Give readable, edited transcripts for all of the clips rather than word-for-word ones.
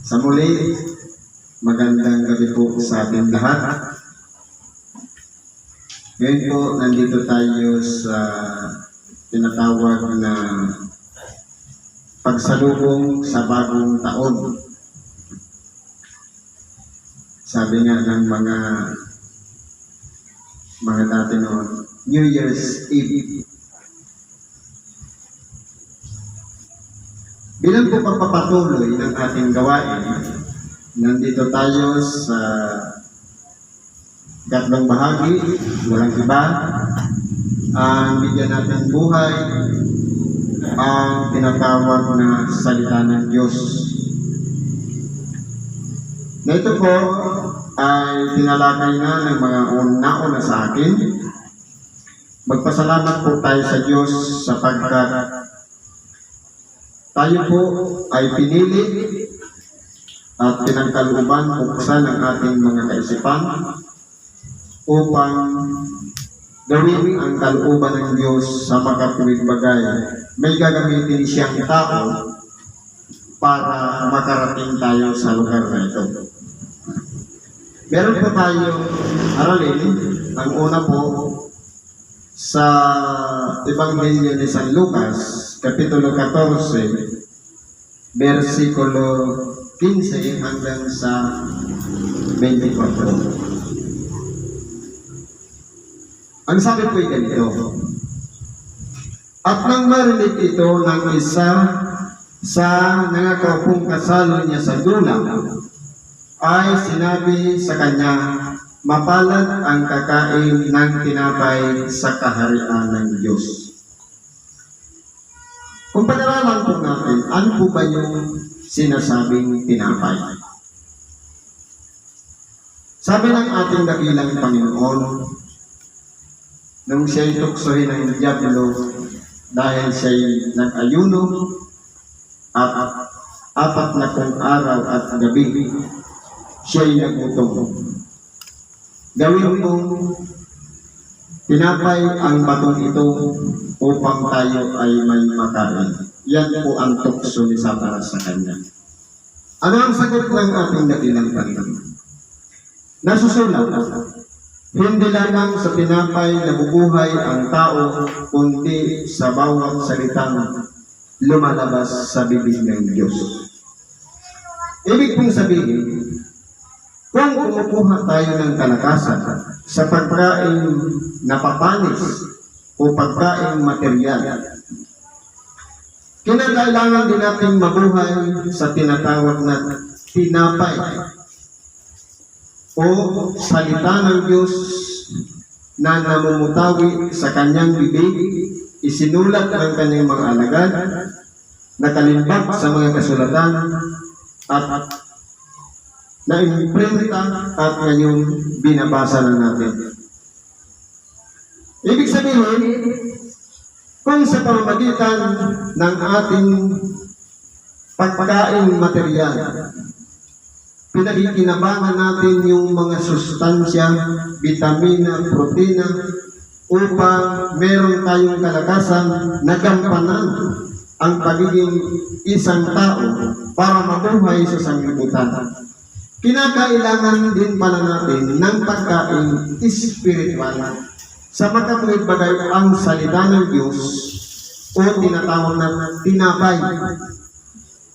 Sa muli, magandang gabi po sa ating lahat. Ngayon po, nandito tayo sa tinatawag na pagsalubong sa bagong taon. Sabi nga ng mga dati noon, New Year's Eve. Bilang po pagpapatuloy ng ating gawain, nandito tayo sa tatlong bahagi, walang iba. Ang bigyan natin buhay, ang tinatawag na salita ng Diyos. Na ito po ay tinalakay na ng mga nauna sa akin. Magpasalamat po tayo sa Diyos sapagkat tayo po ay pinili at pinangkalooban buksan ang ating mga kaisipan upang gawin ang kalooban ng Diyos sa makatuwid bagay. May gagamitin siyang tao para makarating tayo sa lugar na ito. Meron po tayong aralin. Ang una po sa Ebanghelyo ni San Lucas, Kapitulo 14, versikulo 15 hanggang sa 24. Ang sabi po ay ganito, at nang marinig ito ng isa sa nangakaupong kasalo niya sa dulang, ay sinabi sa kanya, mapalad ang kakain ng tinapay sa kaharian ng Diyos. Kung pag-aralan po natin, ano po ba yung sinasabing tinapay? Sabi ng ating dakilang Panginoon, nung siya'y tuksohin ng Diablo dahil siya'y nag-ayuno at 4 na araw at gabi, siya'y nagutom. Gawin mong tinapay ang batong ito upang tayo ay may makain. Yan po ang tukso ni Satanas sa kanya. Ano ang sagot ng ating dakilang Panginoon? Nasusulat, hindi lamang sa tinapay nabubuhay ang tao, kundi sa bawat salitang lumalabas sa bibig ng Diyos. Ibig pong sabihin, kung kumukuha tayo ng kalakasan sa pagkain na papanis o pagkain material, kinakailangan din natin mabuhay sa tinatawag na tinapay o salita ng Diyos na namumutawi sa kanyang bibig, isinulat ng kanyang mga alagad, nakalimbag sa mga kasulatan, at na-imprenta at ngayon binabasa na natin. Ibig sabihin, kung sa pamamagitan ng ating pagkain material, pinagkikinabangan natin yung mga sustansya, vitamina, protina, upang meron tayong kalakasan na gampanan ang pagiging isang tao para mabuhay sa sanglibutan. Kinakailangan din pala natin ng pagkain espiritual sa makatuwid bagay ang salita ng Diyos o tinatawag na tinapay.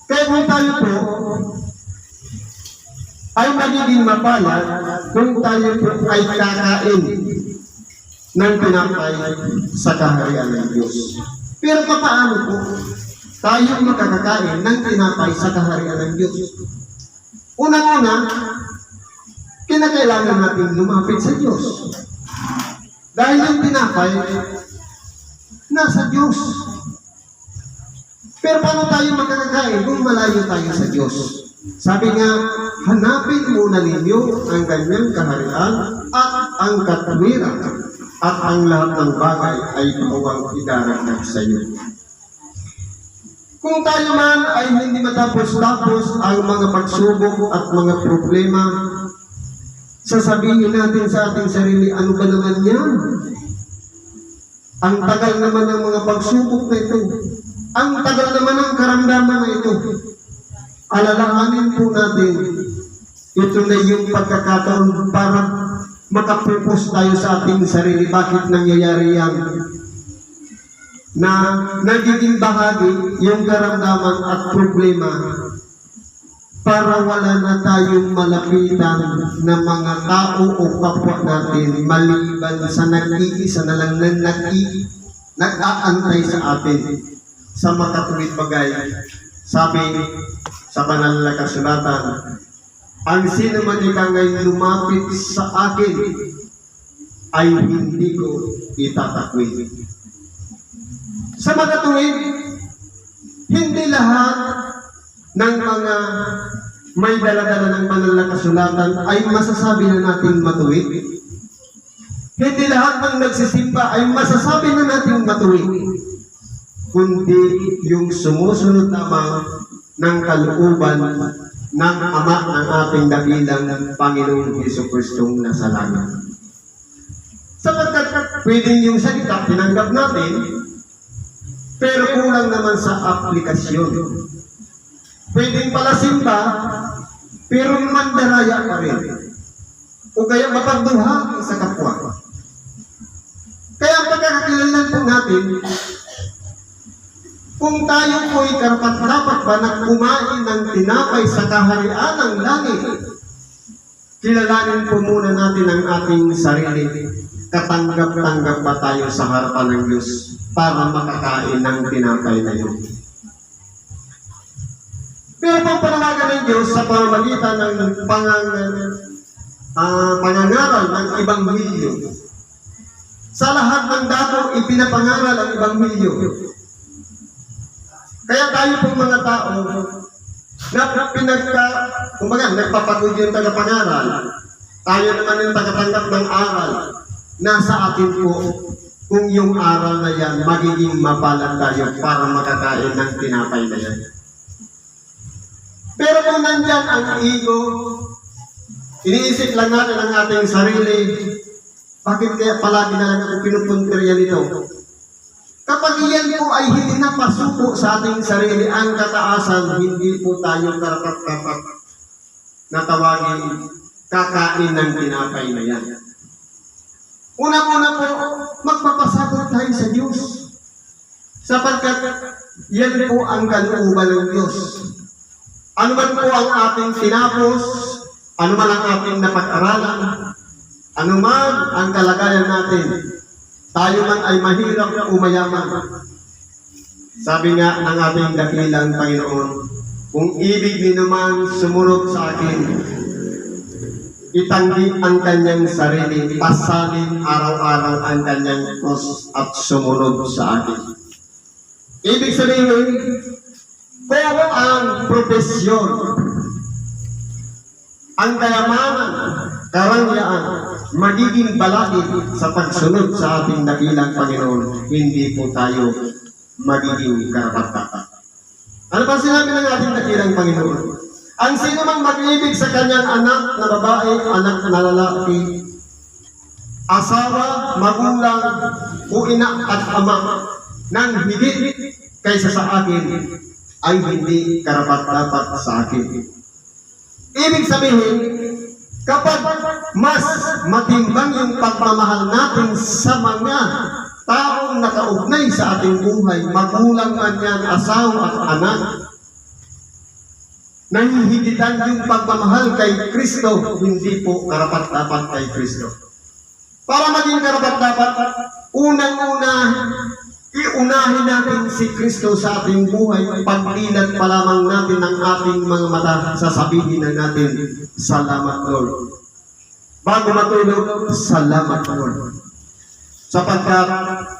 Kaya kung tayo po ay magiging mapalad kung tayo po ay kakain ng tinapay sa kaharian ng Diyos. Pero paano po tayo makakakain ng tinapay sa kaharian ng Diyos? Unang-una, kinakailangan natin lumapit sa Diyos. Dahil yung tinapay, nasa Diyos. Pero paano tayo makakakain kung malayo tayo sa Diyos? Sabi nga, hanapin muna ninyo ang kanyang kaharian at ang katwiran at ang lahat ng bagay ay pawang idaragdag sa iyo. Kung tayo man ay hindi matapos-tapos ang mga pagsubok at mga problema, sasabihin natin sa ating sarili, ano ba naman yan? Ang tagal naman ng mga pagsubok na ito. Ang tagal naman ng karamdaman na ito. alalahanin po natin, ito na yung pagkakataon para makapupos tayo sa ating sarili. Bakit nangyayari yan? Na nagiging bahagi yung karamdaman at problema para wala na tayong malapitan na mga tao o kapwa natin maliban sa nag-iisa na lang na nag-aantay sa atin sa makatuwid bagay. Sabi sa banal na kasulatan, ang sino man ikangay lumapit sa akin ay hindi ko itatakwil. Sa makatuwid, hindi lahat ng mga may dala-dala ng banal na kasulatan ay masasabi na natin matuwid. Hindi lahat ng nagsisimba ay masasabi na natin matuwid, kundi yung sumusunod lamang ng kalooban ng Ama ng ating dakilang Panginoong Jesucristong nasa langit. Sapagkat pwedeng yung salita tinanggap natin, pero kulang naman sa aplikasyon. Pwedeng pala simba, pero mandaraya pa rin. O kaya mapagduha sa kapwa. Kaya ang pagkakakilanlan po natin, kung tayo po'y karapat-dapat ba na kumain ng tinapay sa kaharian ng langit, kilalanin po muna natin ang ating sarili. Katanggap-tanggap ba tayo sa harapan ng Diyos para makakain ng tinapay na yun? Pero pang panawagan ng Diyos sa pamamagitan ng pangangaral ng Ebanghelyo, sa lahat ng dako ipinapangaral ang Ebanghelyo. Kaya tayo pong mga tao na nagpapagod yung tagapangaral, tayo naman yung tagatanggap ng aral. Nasa atin po kung yung aral na yan magiging mapalad tayo para makakain ng tinapay na yan. Pero kung nandyan ang ego, iniisip lang natin ang ating sarili, bakit kaya palagi na lang ako pinupuntirya nito? Kapag iyan po ay hindi na pasuko sa ating sarili ang kataasan, hindi po tayo karapat-dapat na tawagin kakain ng tinapay na yan. Una-una po, magpapasakot tayo sa Diyos. Sapagkat yan po ang kalooban ng Diyos. Ano man po ang ating tinapos, ano man ang ating napag-aralan, ano man ang kalagayan natin, tayo man ay mahirap o mayaman. Sabi nga ng ating dakilang Panginoon, kung ibig niyo naman sumunod sa akin, itanggi ang kanyang sarili, pasalin araw-araw ang kanyang cross at sumunod sa akin. Ibig sabihin, kung ang propesyon, ang kayamanan, karangyaan, magiging balakid sa pagsunod sa ating dakilang Panginoon, hindi po tayo magiging karapat-dapat. Ano pa sinabi ng ating dakilang Panginoon? Ang sino mang mag-ibig sa kanyang anak na babae, anak na lalaki, asawa, magulang, o ina at ama, nang higit kaysa sa akin, ay hindi karapat-dapat sa akin. Ibig sabihin, kapag mas matimbang yung pagmamahal natin sa mga taong nakaugnay sa ating buhay, magulang man yan, asawa at anak, nahihigitan yung pagmamahal kay Kristo, hindi po karapat-dapat kay Kristo. Para maging karapat-dapat, unang-una, iunahin natin si Kristo sa ating buhay. Pagdilat pa lamang natin ang ating mga mata, sasabihin na natin, salamat Lord. Bago matulog, salamat Lord. Sapagkat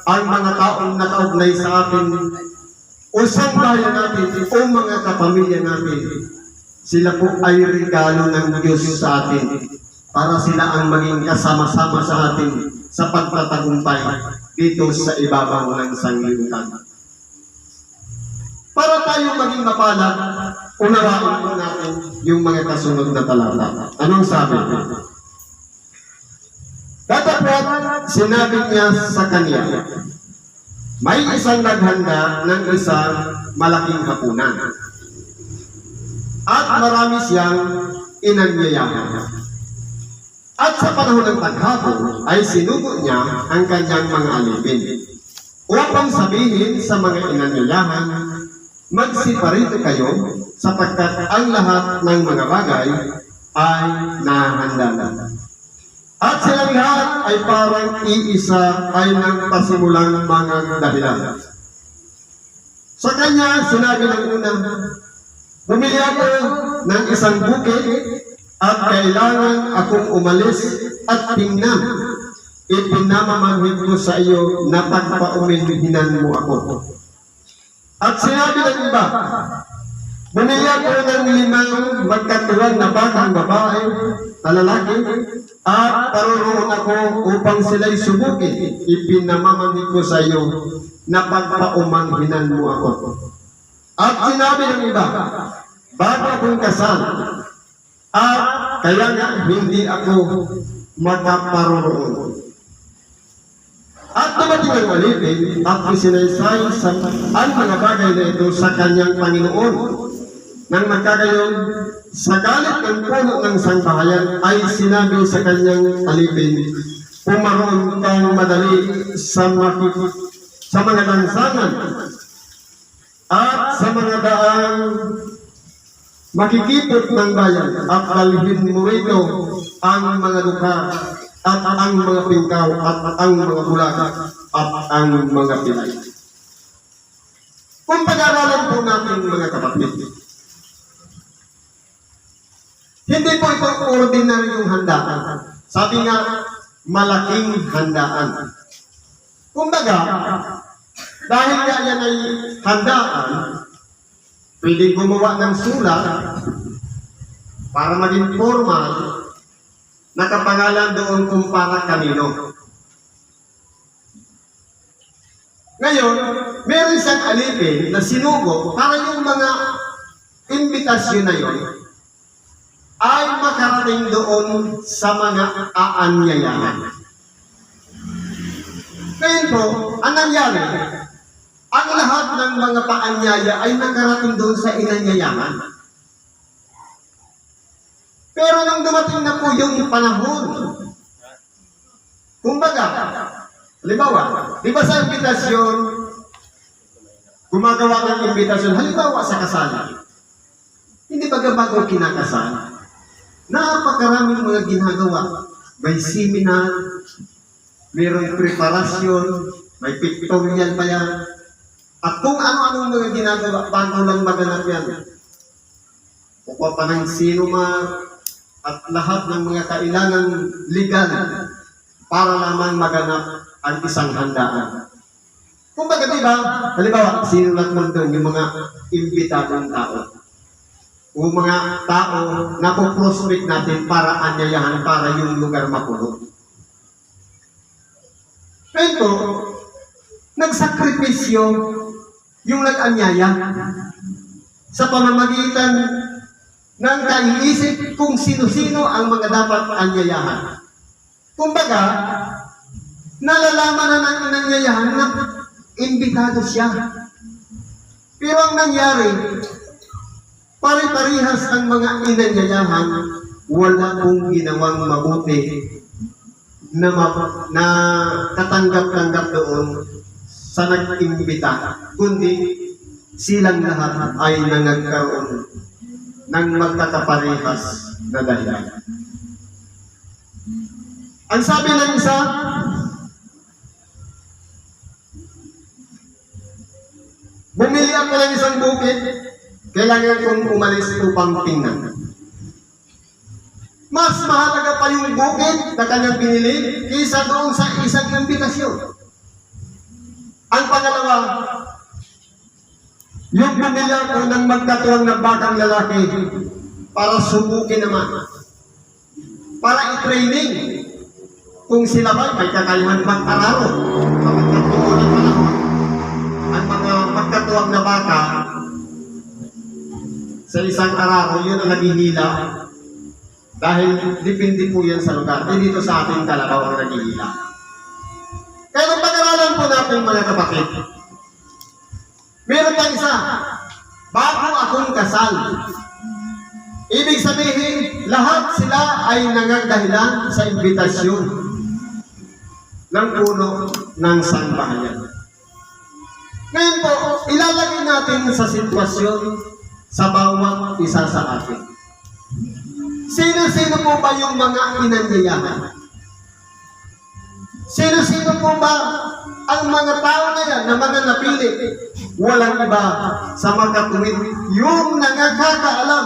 ang mga taong nakaugnay sa atin, o sambayan natin, o mga kapamilya natin, sila po ay regalo ng Diyos sa atin para sila ang maging kasama-sama sa atin sa pagtatagumpay dito sa ibabaw ng sanglibutan. Para tayo maging mapalad, unawain po natin yung mga kasunod na talata. Anong sabi? Datapwat, sinabi niya sa kanya, may isang naghanda ng isang malaking hapunan. at marami siyang inanyayahan. At sa panahon ng taghapon ay sinugo niya ang kanyang mga alipin upang sabihin sa mga inanyayahan, magsiparito kayo sapagkat ang lahat ng mga bagay ay nahanda na. At silang lahat ay parang iisa ay nagpasimulang mga dahilan. Sa kanya, sinabi ng una, bumili ako ng isang bukid at kailangan akong umalis at tingnan. Ipinamamanhid ko sa iyo na pagpauminhinan mo ako. At sinabi ng iba, bumili ako ng 5 magkatuwang na batang babae na lalaki at paroroon ako upang sila'y subukin. Ipinamamanhid ko sa iyo na pagpaumanhinan mo ako. At sinabi ng iba, bago akong kasal, at kaya nga hindi ako magpaparoroon. At dumating ang alipin at isinaysay ang mga bagay na ito sa kanyang Panginoon. Nang magkagayon, sa galit ng puno ng sangbahayan ay sinabi sa kanyang alipin, pumaroon kang madali sa mga lansangan at sa mga daang makikipot ng bayan at dalhin mo rito ang mga luka at ang mga pingkaw at ang mga bulag at ang mga pilay. Kung pag-aralan po natin mga kapatid, hindi po ito ordinaryong handaan. Sabi nga, malaking handaan. Kumbaga, dahil nga yan ay handaan, pwedeng gumawa ng sulat para maging formal, nakapangalan doon kung para kanino. Ngayon, meron isang alipin na sinugo para yung mga imbitasyon na yun ay makarating doon sa mga aanyayahan. Ngayon po, ang nangyari, ang lahat ng mga paanyaya ay nakarating doon sa inanyayahan. Pero nung dumating na po yung panahon, kumbaga, halimbawa, di ba sa imbitasyon, gumagawa ng imbitasyon, halimbawa sa kasal, hindi ba bago kinakasal? Napakaraming mga ginagawa. May seminar, mayroong preparasyon, may pictorial pa yan. At kung ano-ano mga ginagawa, bago lang maganap yan. Kukuha pa ng sinuma at lahat ng mga kailangan legal para lamang maganap ang isang handaan. Kung baga diba, halimbawa, sinulat mo doon yung mga imbitadong tao. O mga tao na po-prospect natin para anyayahan, para yung lugar mapuno. Pero, nagsakripisyo yung nag-anyaya sa pamamagitan ng kaiisip kung sino-sino ang mga dapat anyayahan. Kumbaga, nalalaman na ng inanyayahan na imbitado siya. Pero ang nangyari, pare-parihas ang mga inanyayahan, wala pong ginawang mabuti na katanggap-tanggap doon sa nag-imbita, kundi silang lahat ay nangagkaroon ng magkakaparehas na dahilan. Ang sabi ng isa, bumili ako ng isang bukid, kailangan kong umalis upang tingnan. Mas mahalaga pa yung bukid na kanyang pinili kaysa doon sa isang imbitasyon. Ang pangalawa, yung bumili ako ng magkatuwang na batang lalaki para subukin naman. Para i-training kung sila ba may kakayahan mag-araro kapag natuwa ng panahon. Ang mga magkatuwang na bata sa isang araro, yun ang naghihila. Dahil depende po yan sa lugar. Dito sa ating Kalabaw ang naghihila. Kaya kung pag-aralan po natin mga kapatid, meron pang isa, bago akong kasal, Ibig sabihin, lahat sila ay nangangdahilan sa imbitasyon ng puno ng sambahayan. Ngayon po, ilalagay natin sa sitwasyon sa bawat isa sa atin. Sino-sino po ba yung mga inanyayahan? Sino-sino po ba ang mga tao na yan na mga napili? Walang iba sa makatuwid, yung nangakakaalam.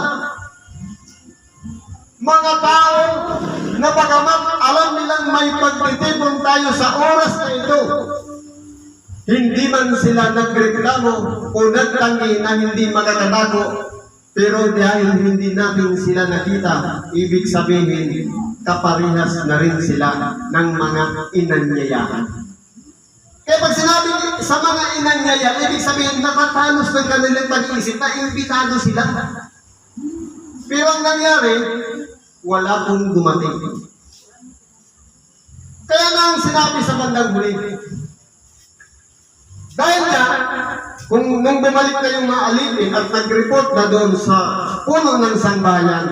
Mga tao na bagamat alam nilang may pagtitipon tayo sa oras na ito, hindi man sila nagreklamo o nagtangi na hindi makakatago, pero dahil hindi natin sila nakita, ibig sabihin, kaparehas na rin sila ng mga inanyayahan. Kaya pag sinabi sa mga inanyayahan, ibig sabihin, nakatalos ng kanilang pag-iisip na imbitado sila. Pero ang nangyari, wala pong dumating. Kaya nga ang sinabi sa bandang huli, dahil nga, kung nung bumalik na yung mga alipin at nag-report na doon sa puno ng sambahayan,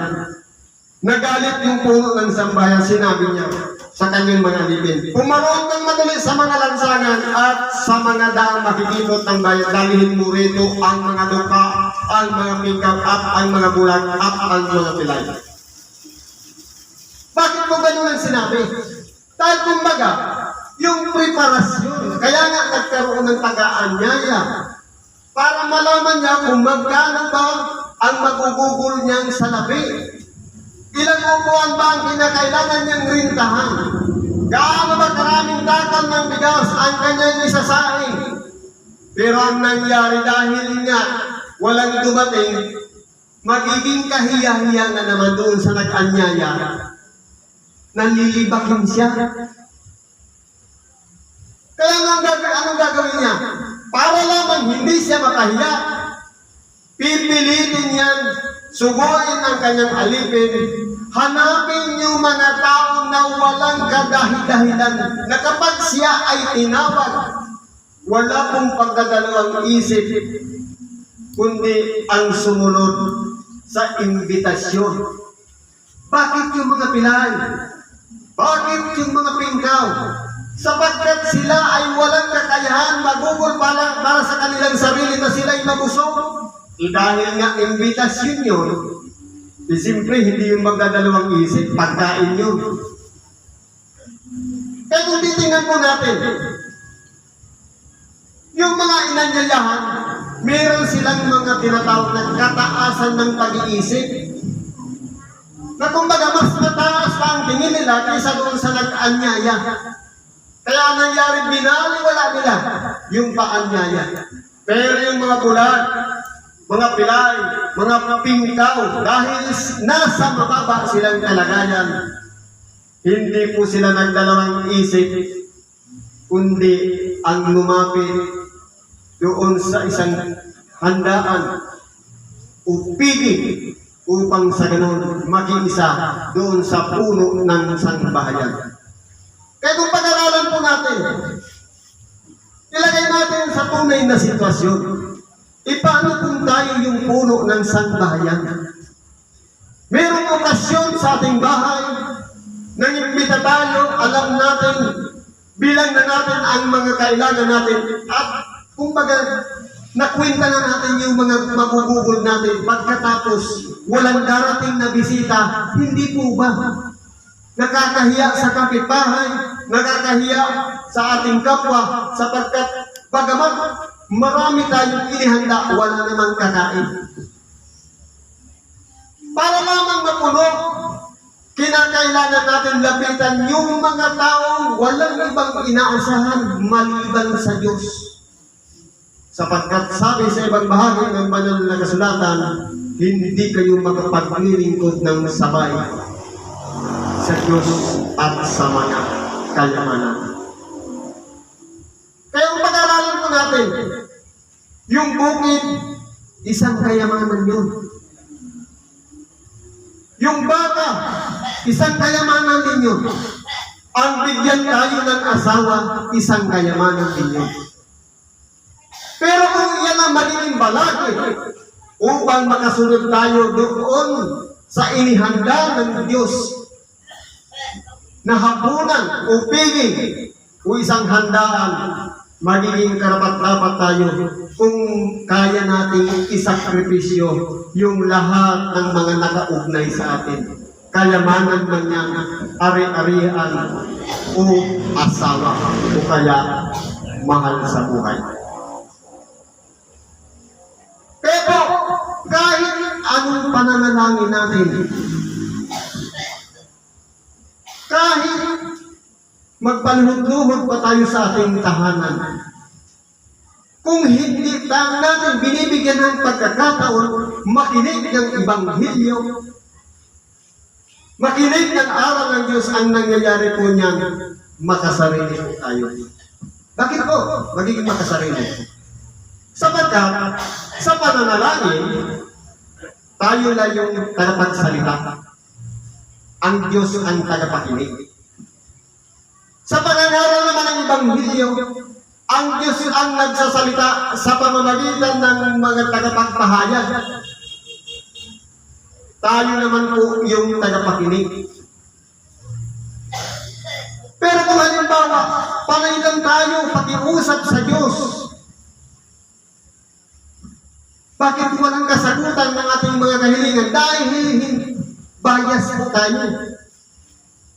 nagalit yung puno ng sambahayan, sinabi niya sa kanyang mga alipin, pumaroon kang madali sa mga lansangan at sa mga daang makikipot ng bayan, dalihin mo rito ang mga duka, ang mga pingkap, at ang mga bulag, at ang mga pilay. Bakit mo ganun ang sinabi? Dahil kumbaga, yung preparasyon, kaya nga nagkaroon ng taga-anyaya para malaman niya kung magkano ba ang magugugol niyang salapi. Ilang upuan ba ang kinakailangan niyang rintahan? Gaano ba karaming dakal ng bigas ang kanyang isasaing? Pero ang nangyari dahil nga walang dumating, magiging kahiya-hiya na naman doon sa nag-anyaya. Nalilibakin siya. Kaya anong gagawin niya? Para lamang hindi siya makahiya, pipilitin niyan, suguin ang kanyang alipin, hanapin yung mga tao na walang kadahi-dahilan, na kapag siya ay tinawag, wala pong pagdadalawang isip, kundi ang sumunod sa imbitasyon. Bakit yung mga pilay? Bakit yung mga pingkaw? Sapagkat sila ay walang kakayahan magugol para sa kanilang sarili na sila ay mabusog. Dahil nga imbitasyon yun, siyempre hindi yung magdadalawang isip, pagkain yun. Kaya kung titingnan po natin, yung mga inanyayahan, meron silang mga tinatawag na kataasan ng pag-iisip. Na kumbaga mas mataas pa ang tingin nila kaysa doon sa nag-anyaya. Kaya nangyari, binaliwala nila yung paanyaya. Pero yung mga bulag, mga pilay, mga pingkaw, dahil nasa mababa silang kalagayan, hindi po sila nagdalawang isip, kundi ang lumapit doon sa isang handaan o piging upang sa ganun mag-iisa doon sa puno ng sambahayan. Kaya kung pag-aralan po natin, ilagay natin sa tunay na sitwasyon, paano kung tayo yung puno ng sambahayan? Merong okasyon sa ating bahay, nangimbita tayo, alam natin, bilang na natin ang mga kailangan natin, at kumbaga, nakwenta na natin yung mga magugugol natin, pagkatapos walang darating na bisita, hindi po ba? Nakakahiya sa kapitbahay, nakakahiya sa ating kapwa, sapagkat bagamat marami tayong inihanda, wala namang kakain. Para lamang mapuno, kinakailangan natin lapitan yung mga taong walang ibang inaasahan maliban sa Diyos. Sapagkat sabi sa ibang bahagi ng banal na kasulatan, hindi kayo makapaglilingkod ng sabay sa Diyos at sa mga kayamanan. Kaya kung pag-aralan po natin, yung bukid, isang kayamanan yun. Yung baka, isang kayamanan din yun. Ang bigyan tayo ng asawa, isang kayamanan din yun. Pero kung yan ang magiging balakid upang makasunod tayo doon sa inihanda ng Diyos na hapunan o piling o isang handaan, magiging karapat-dapat tayo kung kaya nating isakripisyo yung lahat ng mga nakaugnay sa atin. Kayamanan man yan, ari-arian, o asawa, o kaya mahal sa buhay. Pero kahit anong pananalangin natin, kahit magpaluhod-luhod pa tayo sa ating tahanan, kung hindi natin binibigyan ng pagkakataon, makinig ng Ebanghelyo, makinig ng aral ng Diyos, ang nangyayari po niyan, makasarili po tayo. Bakit po magiging makasarili? Sapagkat sa pananalangin, tayo lang yung tagapagsalita. Ang Diyos ang tagapakinig. Sa pananaral naman ng Ebanghelyo, ang Diyos ang nagsasalita sa pamamagitan ng mga tagapagpahayag. Tayo naman po yung tagapakinig. Pero kung halimbawa, panay lang tayo pakiusap sa Diyos, bakit walang kasagutan ng ating mga kahilingan? Dahil bias po tayo.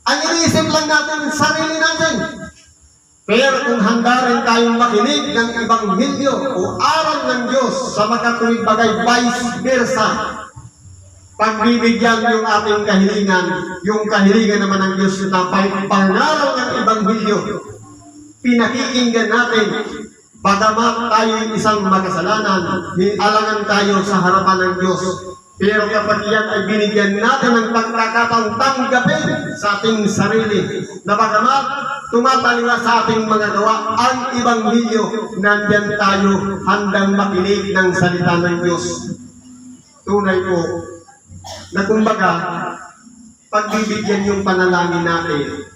Ang iniisip lang natin, sarili natin. Pero kung handa rin tayong makinig ng Ebanghelyo o aral ng Diyos sa makatuwid bagay, vice versa, pagbibigyan yung ating kahilingan, yung kahilingan naman ng Diyos na pangaral ng Ebanghelyo, pinakikinggan natin, bagamat tayo isang makasalanan, alangan tayo sa harapan ng Diyos. Pero kapag yan ay binigyan natin ng pagkakataong tanggapin sa ating sarili, na bagamat tumataliwa sa ating mga gawa ang Ebanghelyo, nandiyan tayo handang makinig ng salita ng Diyos. Tunay po, na kumbaga, pagbibigyan yung panalangin natin,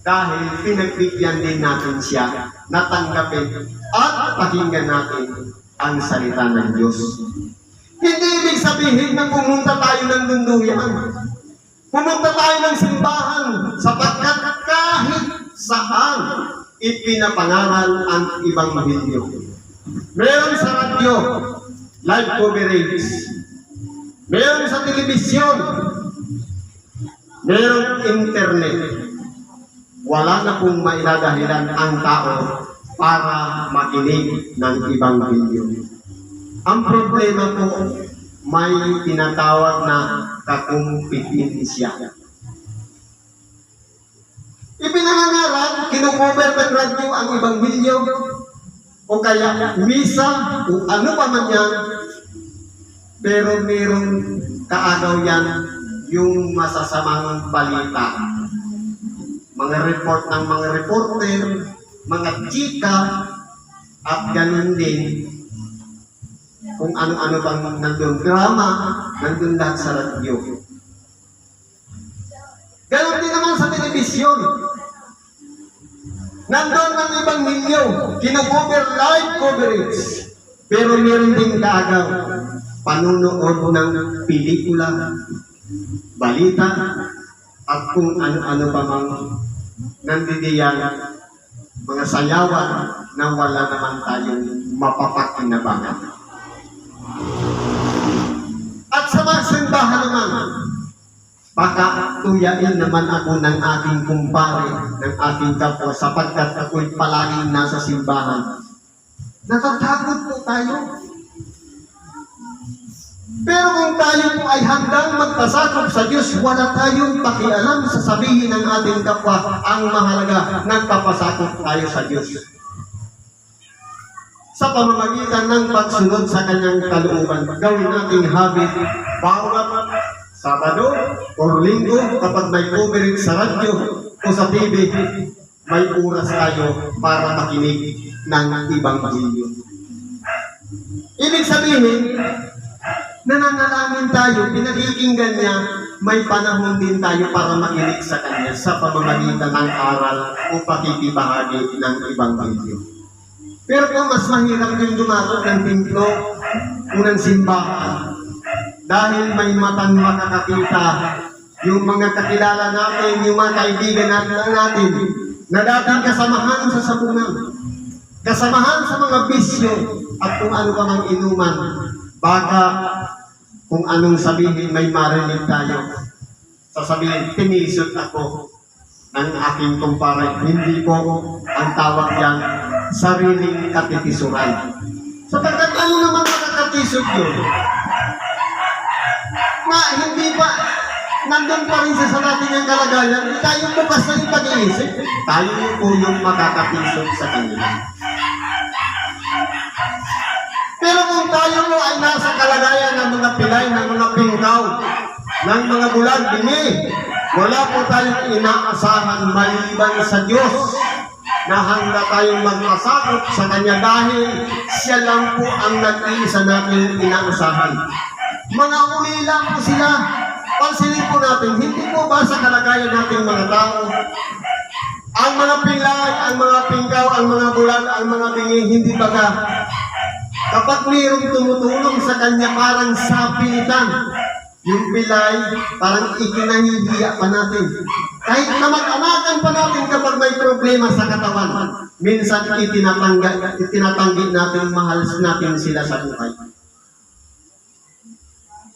dahil pinagbigyan din natin siya, natanggapin at pakinggan natin ang salita ng Diyos. Hindi ibig sabihin na pumunta tayo ng dunduyan. Pumunta tayo ng simbahan sapagkat kahit saan ipinapangaral ang Ebanghelyo. Meron sa radyo, live coverage. Meron sa telebisyon. Meron internet. Wala na pong mailadahilan ang tao para makinig ng Ebanghelyo. Ang problema po, may tinatawag na kakumpetensya. Ipinangangaral, kinukover ng radyo ang Ebanghelyo, o kaya misa, o ano pa man yan, pero mayroong kaagaw yan yung masasamang balita. Mga report ng mga reporter, mga chika, at ganun din kung ano-ano pang nandun. Drama, nandun lahat sa radyo. Ganun din naman sa telebisyon. Nandun ang Ebanghelyo, kinukover live coverage. Pero meron din kaagaw, panunood ng pelikula, balita, at kung ano-ano pa mang nandidiyan, mga sayawan na wala naman tayong mapapakinabangan. At sa mga simbahan naman, baka tuyain naman ako ng aking kumpare, ng aking kapwa, sapagkat ako'y palaging nasa simbahan. Natatakot po tayo. Pero kung tayo po ay handang magpasakop sa Diyos, wala tayong pakialam sa sabihin ng ating kapwa. Ang mahalaga, nagpapasakop tayo sa Diyos. Sa pamamagitan ng pagsunod sa kanyang kalooban, gawin nating habit bawat Sabado o Linggo, kapag may coverage sa radyo o sa TV, may oras tayo para makinig ng Ebanghelyo. Ibig sabihin, nananalangin tayo, pinakikinggan niya, may panahon din tayo para makinig sa kanya sa pamamagitan ng aral o pakikibahagi ng Ebanghelyo. Pero kung mas mahirap yung dumato ng templo o ng simbahan, dahil may matang makakakita yung mga kakilala natin, yung mga kaibigan natin na dating kasamahan sa sabunan, kasamahan sa mga bisyo at kung ano pa mang inuman, baka kung anong sabihin may marinig tayo. Sasabihin, tinisod ako ng aking kumpare. Hindi po ang tawag yan, sariling katitisuran. Sapagkat ano naman makakatisod yun? Na hindi pa, nandun pa rin sa natin ang kalagayan, tayo bukas na yung pag-iisip, tayo po yung makakatisod sa kanila. Pero kung tayo mo ay nasa kalagayan ng mga pilay, ng mga pingkaw, ng mga bulag, bingi, wala po tayong inaasahan maliban sa Diyos na handa tayong magpasakot sa Kanya dahil Siya lang po ang nag-iisa natin inaasahan. Mga ulila po sila. Pansinin po natin, hindi po ba sa kalagayan natin mga tao, ang mga pilay, ang mga pingkaw, ang mga bulag, ang mga bingi, hindi ba ka kapag mayroong tumutulong sa kanya parang sapilitan, yung pilay parang ikinahihiya pa natin. Kahit na mag-anakan pa natin kapag may problema sa katawan, minsan itinatanggi natin, mahal natin sila sa buhay.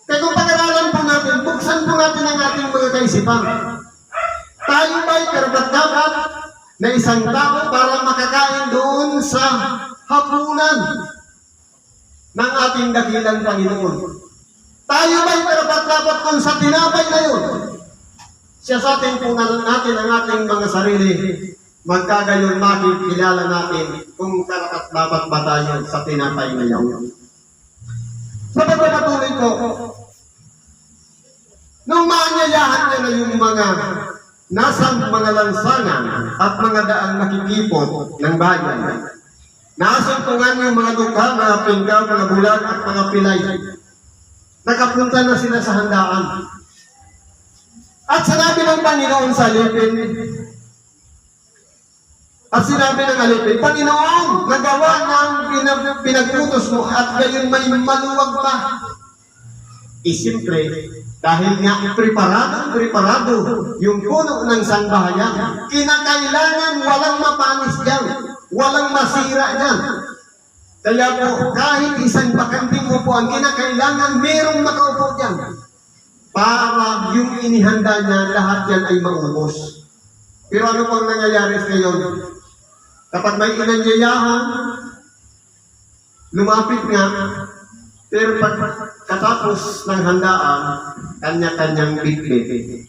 Kaya kung pag-aralan po natin, buksan po natin ang ating mga kaisipan. Tayo ba'y karapat-dapat na isang tao para makakain doon sa hapunan ng ating dakilang Panginoon? Tayo ba'y karapat-dapat kung sa tinapay na yun? Siya sa ating punan natin ang ating mga sarili. Magkagayon makikilala natin kung karapat-dapat ba tayo sa tinapay na yun. Sa pagpapatuloy ko, nung maanyayahan niya na yung mga nasa mga lansangan at mga daang nakikipot ng bayan, nasuntungan yung mga dukha, mga pinggaw, mga bulag at mga pilay. Nakapunta na sila sa handaan. At sinabi ng Panginoon sa alipin, Panginoon, nagawa ng pinagputos mo at gayon may maluwag pa. Siyempre, dahil nga preparado yung puno ng sangbahayan, kinakailangan walang mapanis dyan, walang masira dyan. Kaya po, kahit isang bakanting upo ang kinakailangan, merong makaupo dyan. Para yung inihanda niya, lahat yan ay maubos. Pero ano pang nangyayari ngayon? Kapag may inanyayahan, lumapit nga, pero pagkatapos ng handaan, kanya-kanyang bitbit.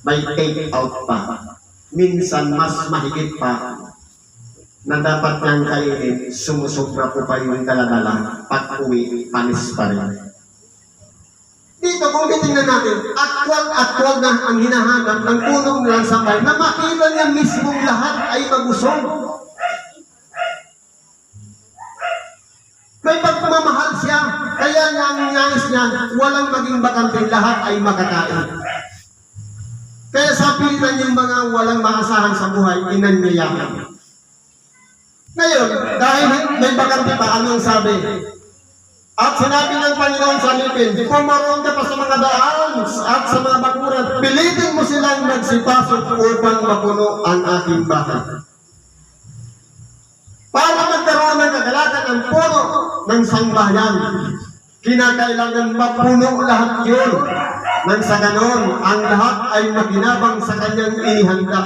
May take out pa. Minsan, mas mahigit pa na dapat niyang kainin, sumusubra po pa yung daladala. Pag-uwi, panis pa rin. Dito, kung titingnan natin, aktwal na ang hinahanap ng punong lang sabay na makita niya mismong lahat ay magusong. May pagmamahal siya, kaya niya ang nais niya, walang maging bakante, lahat ay makakain. Kaya sa pilitan yung mga walang maasahan sa buhay, inanyayahan. Ngayon, dahil may bakante pa, anong sabi? At sinabi ng Panginoon sa alipin, kung maroon ka pa sa mga daan at sa mga bakuran, pilitin mo silang magsipasok upang mapuno ang aking bahay. Para magkaroon ng kagalakan ang puno ng sangbahayan, kinakailangan mapuno lahat yun. Nang sa ganon, ang lahat ay makinabang sa kanyang inihanda.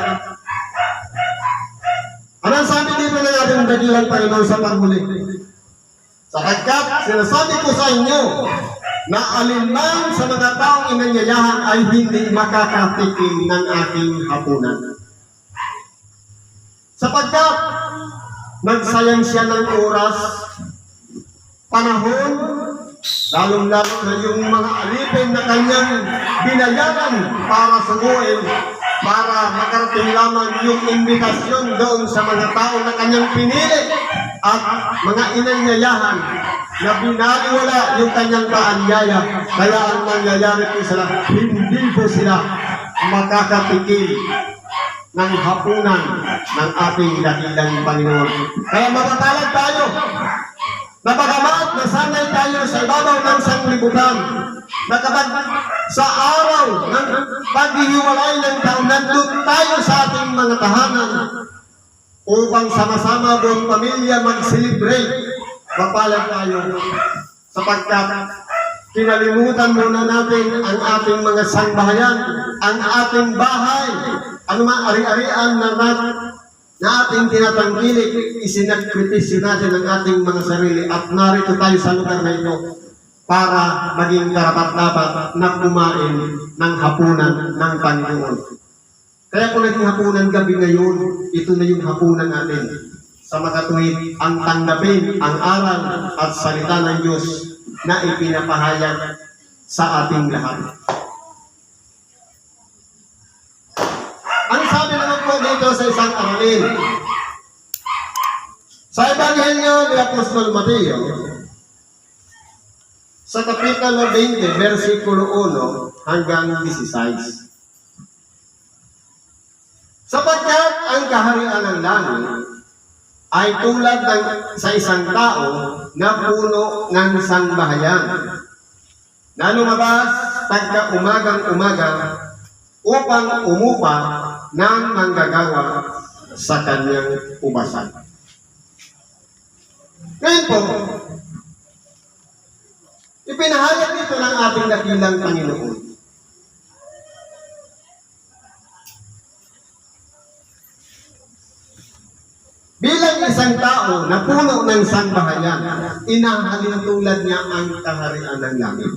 Anong sabi dito ng ating dakilang Panginoon sa panghuli? Sapagkat sinasabi ko sa inyo na alinman sa mga taong inanyayahan ay hindi makakatikim ng aking hapunan. Sapagkat nagsayang siya ng oras, panahon, lalong-lalo na yung mga alipin na kanyang binayaran para sunguin, para makarating lamang yung imbitasyon doon sa mga tao na kanyang pinili at mga inanyayahan na binaliwala yung kanyang kaanyaya. Kaya ang nangyayari po sila, hindi po sila makakatikim ng hapunan ng ating dakilang Panginoon. Kaya mapatalag tayo na bagamat nasanay tayo sa ibabaw ng sanglibutan, na kapag sa araw ng paghihiwalay ng taon, nandun tayo sa ating mga tahanan upang sama-sama buong pamilya mag-celebrate, mapalad tayo sapagkat kinalimutan muna natin ang ating mga sangbahayan, ang ating bahay, ang mga ari-arian na ating tinatangkilik, isinagkripisyo natin ang ating mga sarili at narito tayo sa lugar na ito para maging karapat-dapat na kumain ng hapunan ng Panginoon. Kaya kung naging hapunan gabi ngayon, ito na yung hapunan natin. Sa makatuwid, ang tanggapin ang aral at salita ng Diyos na ipinapahayag sa ating lahat. Ang sabi naman po dito sa isang aralin, sa Ebanghelyo ni Apostol Mateo, sa Kapitulo 20, versikulo 1 hanggang 16. Sapagkat ang kaharian ng langit ay tulad sa isang tao na puno ng sangbahayan, na lumabas pagka umagang-umaga upang umupa ng manggagawa sa kanyang ubasan. Ngayon po, ipinahayag ito ng ating dakilang Panginoon. Bilang isang tao na puno ng sangbahayan, inahalin tulad niya ang kaharian ng langit.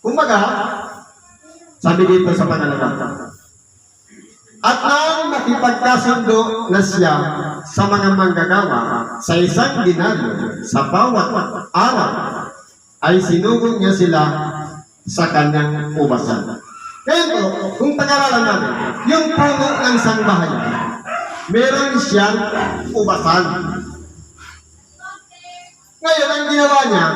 Kumbaga, sabi dito sa panalangin, at nang makipagkasundo na siya sa mga manggagawa sa isang denaryo sa bawat araw, ay sinugod niya sila sa kanyang ubasan. Ngayon po, kung pag-aralan natin, yung puno ng sangbahayan, meron siyang ubasan. Ngayon, ang ginawa niya,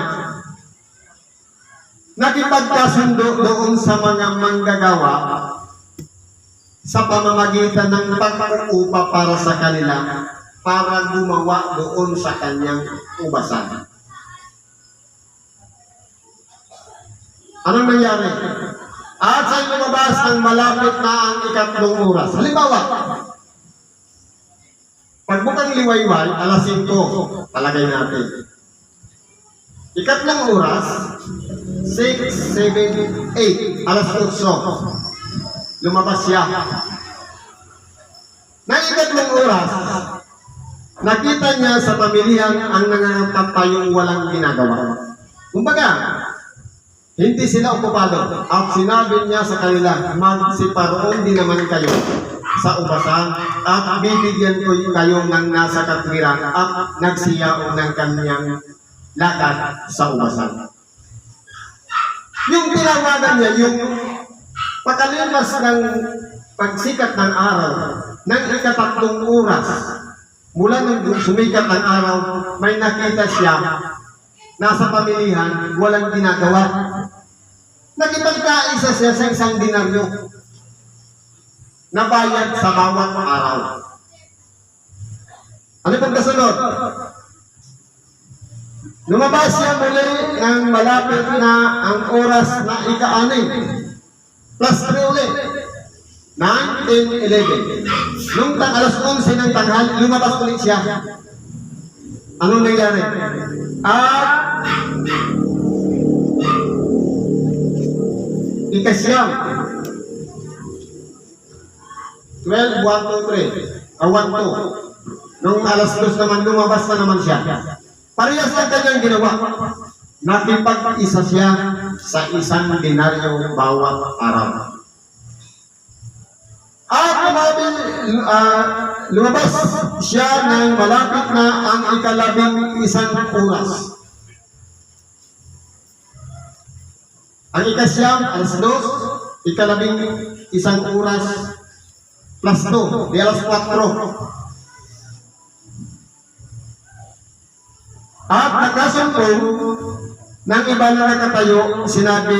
nakipagkasundo doon sa mga manggagawa sa pamamagitan ng pag-uupa para sa kanila para gumawa doon sa kanyang ubasan. Anong nangyari? At sa lumabas ng malapit na ang ikatlong oras. Halimbawa, pagbukang liwayway, alas 5, palagay natin. Ikatlong oras, 6, 7, 8, alas 8. Lumabas siya. Nang ikatlong oras, nakita niya sa pamilihan ang nangangatapayong walang ginagawa. Kumbaga, hindi sila okupado. At sinabi niya sa kanila, magsiparoon din naman kayo sa ubasan at bibigyan ko kayo ng nasa katwiran at nagsiyaon ng kanyang lakad sa ubasan. Yung tinawagan niya, yung pagkalipas ng pagsikat ng araw, ng ikatatlong oras, mula nang sumikat ng araw, may nakita siya nasa pamilihan, walang ginagawa. Nakipagkaisa siya sa isang denaryo na bayad sa bawat araw. Ano pang kasunod? Lumabas siya muli ng malapit na ang oras na ika-6. Plus 3 ulit. 9, 10, 11. Nung alas 11 ng tanghali, lumabas ulit siya. Anong nangyari? At ikasyam. 12, 1, 2, 3. 1, 2. Nung alas 2 naman, lumabas na naman siya. Parehas na kanyang ginawa. Nakipag-isa siya sa isang denaryo bawat araw. At lumabas siya ng malapit na ang ika-11 oras. Ang ikasyam, alas 2, ika-11 oras, plus 2, di alas 4. At nagkasumpong ng iba na nakatayo, sinabi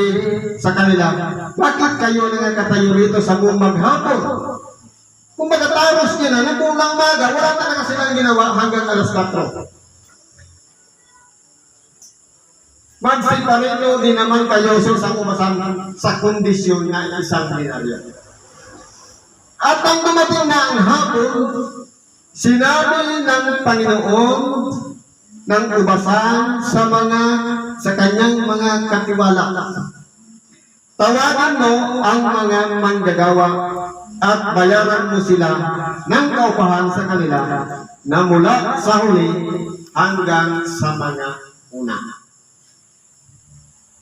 sa kanila, bakit kayo nakatayo rito sa buong maghapon? Kung pagkatapos niya na, nagpulang maga, wala talaga silang ginawa hanggang alas 4. Magsiparito din naman kayo sa umasan sa kondisyon na isang dinaryo. At ang dumating na ang hapon, sinabi ng Panginoon ng ubasan sa kanyang mga katiwala. Tawagan mo ang mga manggagawa at bayaran mo sila ng kaupahan sa kanila na mula sa huli hanggang sa mga una.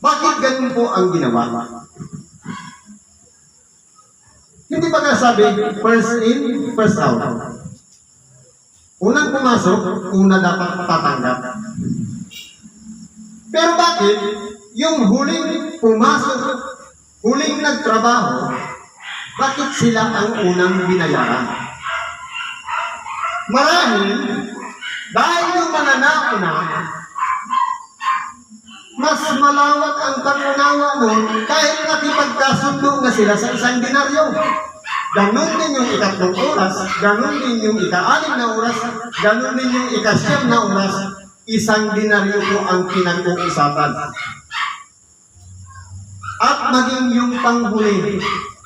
Bakit ganun po ang ginawa? Hindi ba nasabi, first in, first out? Unang pumasok, una dapat tatanggap. Pero bakit yung huling pumasok, huling nagtrabaho, bakit sila ang unang binayaran? Marahil, dahil yung mga nauna, mas malawak ang pangunawa mo kahit nakipagkasundo na sila sa isang dinaryo. Ganon din yung ikatlong oras, ganon din yung ika-anim na oras, ganon din yung ika-siyam na oras, isang dinaryo po ang pinag-uusapan. At maging yung panghuli,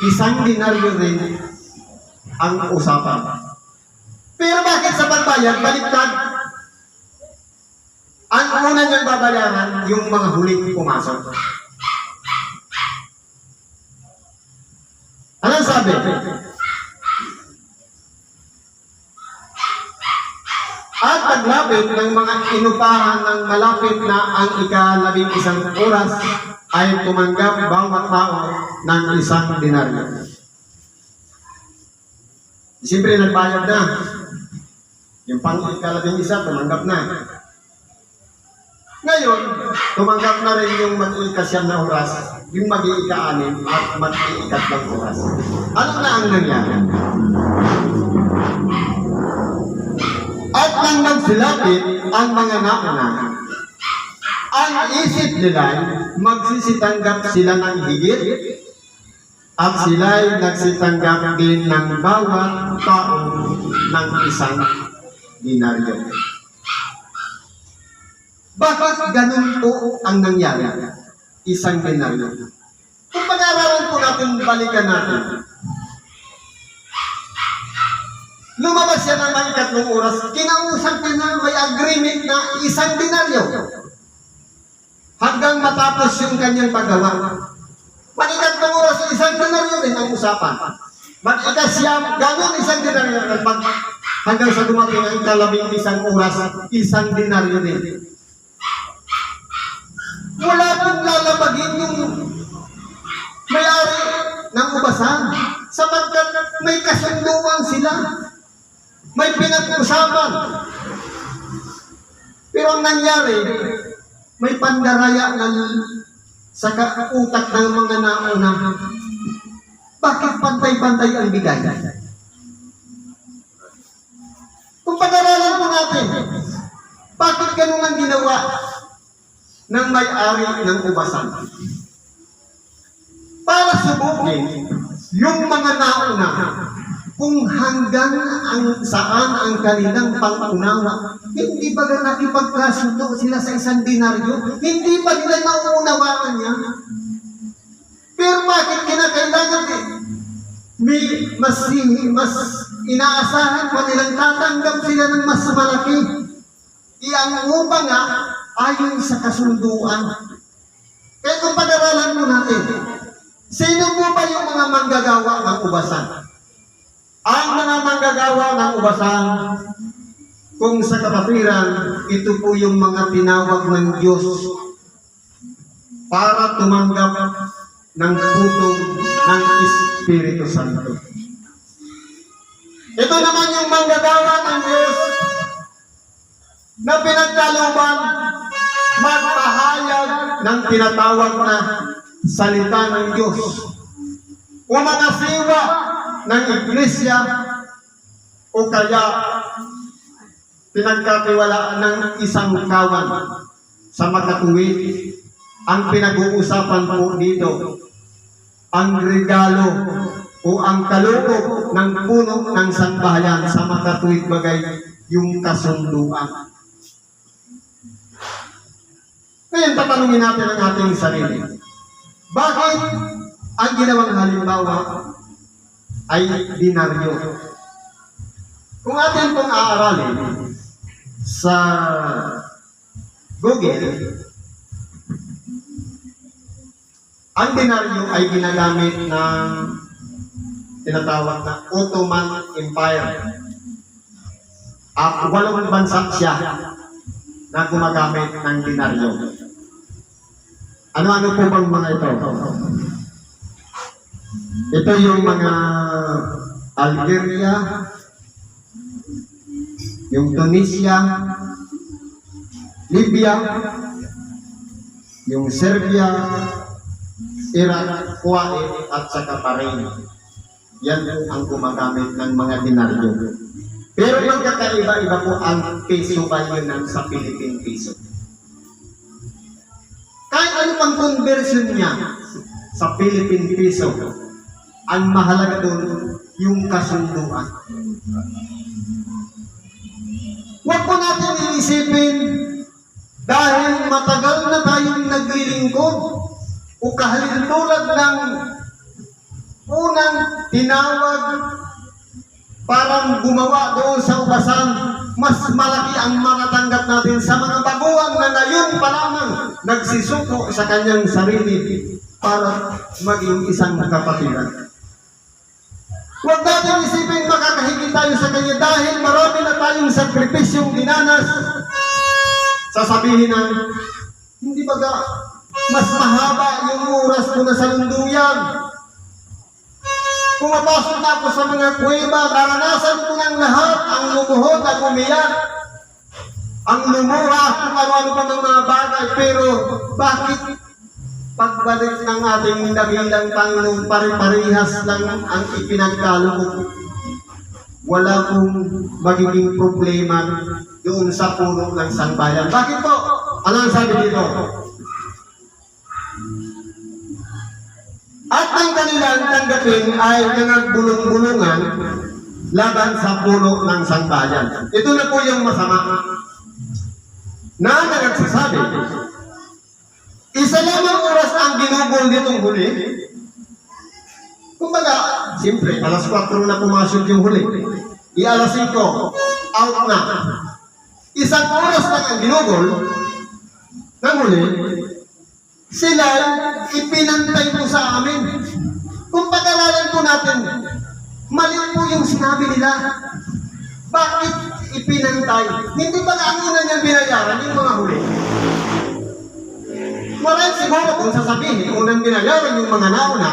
isang dinaryo rin ang usapan. Pero bakit sa pagbayad, baliktad? Ang una niyang babayaran, yung mga huling pumasok. Anong sabi? At paglapit ng mga inupahan ng malapit na ang ika-11 oras, ay tumanggap bawat tao ng isang dinaryo. Siyempre nagbayad na. Yung pang-ika-11 tumanggap na. Ngayon, tumanggap na rin yung mag-iikasyam na oras, yung mag-iika-anim at mag-iikatlang oras. Ano na ang nangyari? At nang magsilapit ang mga nauna, ang isip nila magsisitanggap sila ng higit at sila'y nagsitanggap din ng bawat tao ng isang dinaryo. Bakit ganun po ang nangyari? Isang dinaryo. Kung pag-aaralan po natin, balikan natin. Lumabas siya ng mga ikatlong oras, kinausap niya na may agreement na isang dinaryo. Hanggang matapos yung kanyang paggawa. Mag-ikatlong oras, isang dinaryo rin ang usapan. Mag-ikasyam, ganun isang dinaryo. Hanggang sa dumating ang ika-11 oras, isang dinaryo rin. Wala pong lalabagin yung may-ari ng ubasan sapagkat may kasunduan sila, may pinag-usapan. Pero ang nangyari, may pandaraya sa utak ng mga nauna. Bakit pantay-pantay ang bigay? Kung pag-aralan po natin, bakit ganun ang ginawa ng may-ari ng ubasan? Para subukin yung mga nauna kung hanggang saan ang kanilang pangunawa. Hindi ba na nakipagkasundo sila sa isang dinaryo? Hindi ba nila nauunawaan niya? Pero bakit kinakailangan mas inaasahan pa nilang tatanggap sila ng mas malaki? Ang upa nga, ayon sa kasunduan. Kaya kung pag-aralan mo natin, sino po ba yung mga manggagawa ng ubasan? Ang mga manggagawa ng ubasan, kung sa kapatiran, ito po yung mga tinawag ng Diyos para tumanggap ng putong ng Espiritu Santo. Ito naman yung manggagawa ng Diyos na pinagkaluban magpahayag ng tinatawag na salita ng Diyos o mga siwa ng iglesia o kaya pinagkatiwalaan ng isang kawan sa makatuwid. Ang pinag-uusapan po dito, ang regalo o ang kaloob ng puno ng sambahayan sa makatuwid bagay yung kasunduan. Ngayon, tatanungin natin ang ating sarili. Bakit ang ginawang halimbawa ay dinaryo? Kung atin pong aaralin sa Google, ang dinaryo ay ginagamit ng tinatawag na Ottoman Empire. At 8 bansa siya na gumagamit ng dinaryo. Ano-ano po bang mga ito? Ito yung mga Algeria, yung Tunisia, Libya, yung Serbia, Iraq, Kuwait, at saka Bahrain. Yan po ang gumagamit ng mga dinaryo. Pero yung kakaiba-iba po ang peso value ng sa Philippine peso. Kahit ano pang conversion niya sa Philippine peso, ang mahalaga doon yung kasunduan. Huwag po natin iisipin dahil matagal na tayong naglilingkod o kahalintulad ng unang tinawag parang gumawa doon sa ubasan, mas malaki ang matatanggap natin sa mga baguhan na ngayon pa lamang nagsisuko sa kanyang sarili para maging isang kapatiran. Huwag natin isipin makakahigit tayo sa kanya dahil marami na tayong sakripisyong dinanas. Sasabihin ng, hindi ba mas mahaba yung oras ko na sa lunduyan? Pumapasok na ako sa mga kuweba, naranasan ko ng lahat, ang lumuhod at umiyak, ang lumura, kung ano-ano pa ng mga bagay, pero bakit pagbalik ng ating dakilang Panginoon, pare-parehas lang ang ipinagkaloob? Wala pong magiging problema doon sa puno ng sambahayan. Bakit po? Ano ang sabi dito? At ang kanilang tanggapin ay nagbulong-bulungan laban sa puno ng sambahayan. Ito na po yung masama na nagsasabi. Isa lamang oras ang ginugol nitong huli. Kumbaga, siyempre, alas 4 na pumasok yung huli. Alas 5, out na. Isang oras lang ang ginugol ng huli, sila ipinantay mo sa amin. Kung pag-aralan po natin, mali po yung sinabi nila. Bakit ipinantay? Hindi ba ang una niyang binayaran yung mga huli? Marahil siguro kung sasabihin, unang binayaran yung mga nauna,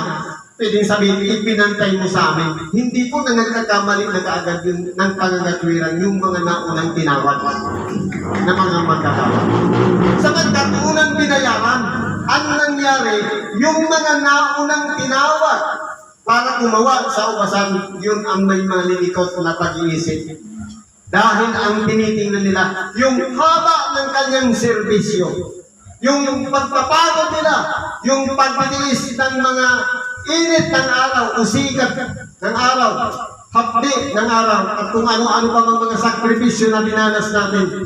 pwedeng sabihin, ipinantay mo sa amin. Hindi po na nagkakamali na kaagad yun ng pangangatwiran yung mga naunang tinawag na mga magkakawag. Sapagkat unang binayaran, ang nangyari, yung mga naunang tinawag para gumawa sa ubasan, yun ang may malilikot na pag-iisip. Dahil ang tinitingnan nila, yung haba ng kanyang serbisyo, yung pagpapagod nila, yung pagtitiis ng mga init ng araw o sikat ng araw, hapdi ng araw, at kung ano-ano pa mga sakripisyo na dinanas natin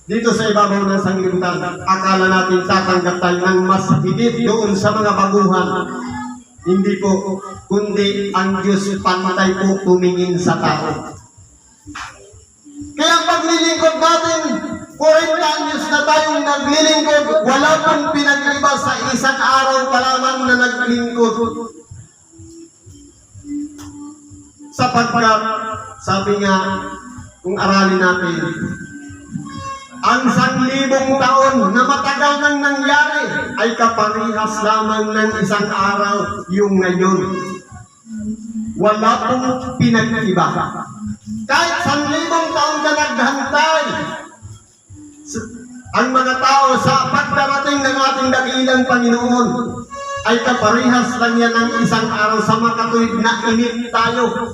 dito sa ibabaw ng sanglibutan, akala natin tatanggap tayo ng mas higit doon sa mga baguhan. Hindi po, kundi ang Diyos pantay po tumingin sa tao. Kaya paglilingkod natin, 40 anyos na tayong naglilingkod, wala pong pinag-iba sa isang araw pa lamang na naglingkod. Sapagkat, sabi nga, kung aralin natin, ang 1,000 taon na matagal nang nangyari ay kaparihas lamang ng isang araw yung ngayon. Wala pong pinag-iba. Kahit 1,000 taon ka naghantay, ang mga tao sa pagdarating ng ating dakilang Panginoon ay kaparihas lang yan ng isang araw sa makatuwid na init tayo.